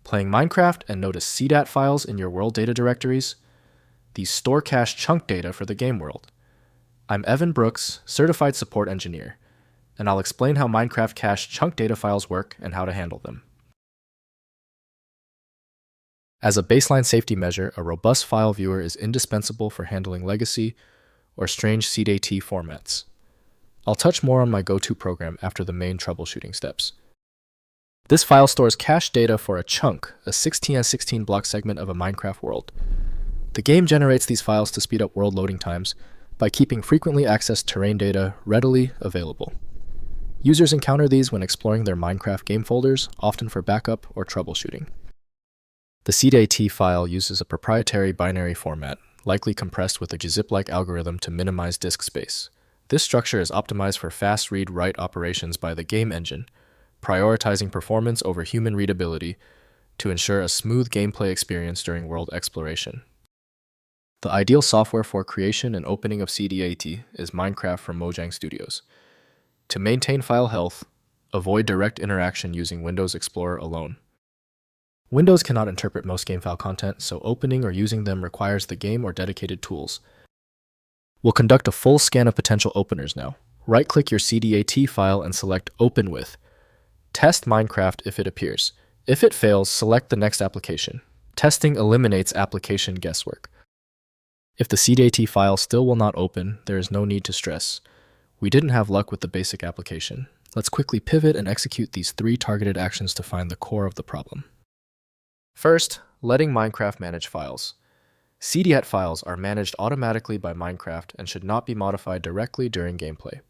Playing Minecraft and notice CDAT files in your world data directories? These store cache chunk data for the game world. I'm Evan Brooks, Certified Support Engineer, and I'll explain how Minecraft cache chunk data files work and how to handle them. As a baseline safety measure, a robust file viewer is indispensable for handling legacy or strange CDAT formats. I'll touch more on my go-to program after the main troubleshooting steps. This file stores cache data for a chunk, a 16x16 block segment of a Minecraft world. The game generates these files to speed up world loading times by keeping frequently accessed terrain data readily available. Users encounter these when exploring their Minecraft game folders, often for backup or troubleshooting. The CDAT file uses a proprietary binary format, likely compressed with a Gzip-like algorithm to minimize disk space. This structure is optimized for fast read-write operations by the game engine, prioritizing performance over human readability to ensure a smooth gameplay experience during world exploration. The ideal software for creation and opening of CDAT is Minecraft from Mojang Studios. To maintain file health, avoid direct interaction using Windows Explorer alone. Windows cannot interpret most game file content, so opening or using them requires the game or dedicated tools. We'll conduct a full scan of potential openers now. Right-click your CDAT file and select Open With. Test Minecraft if it appears. If it fails, select the next application. Testing eliminates application guesswork. If the CDAT file still will not open, there is no need to stress. We didn't have luck with the basic application. Let's quickly pivot and execute these 3 targeted actions to find the core of the problem. First, letting Minecraft manage files. CDAT files are managed automatically by Minecraft and should not be modified directly during gameplay.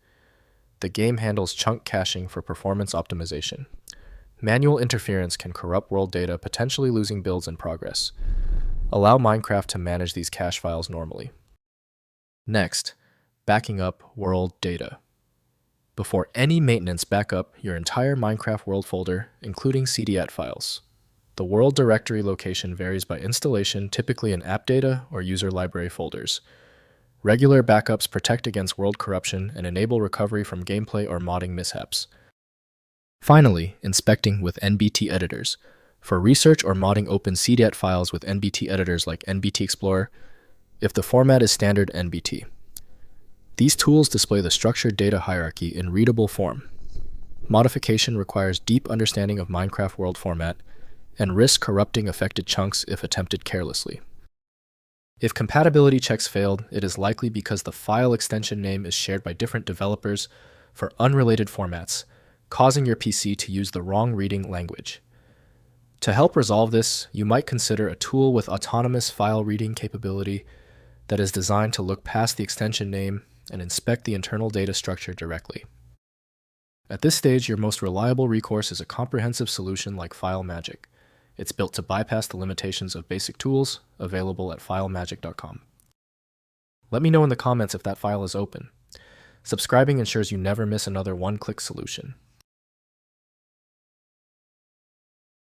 The game handles chunk caching for performance optimization. Manual interference can corrupt world data, potentially losing builds in progress. Allow Minecraft to manage these cache files normally. Next, backing up world data. Before any maintenance, back up your entire Minecraft world folder, including CDAT files. The world directory location varies by installation, typically in app data or user library folders. Regular backups protect against world corruption and enable recovery from gameplay or modding mishaps. Finally, inspecting with NBT editors. For research or modding, open CDAT files with NBT editors like NBT Explorer, if the format is standard NBT. These tools display the structured data hierarchy in readable form. Modification requires deep understanding of Minecraft world format and risks corrupting affected chunks if attempted carelessly. If compatibility checks failed, it is likely because the file extension name is shared by different developers for unrelated formats, causing your PC to use the wrong reading language. To help resolve this, you might consider a tool with autonomous file reading capability that is designed to look past the extension name and inspect the internal data structure directly. At this stage, your most reliable recourse is a comprehensive solution like FileMagick. It's built to bypass the limitations of basic tools, available at filemagick.com. Let me know in the comments if that file is open. Subscribing ensures you never miss another one-click solution.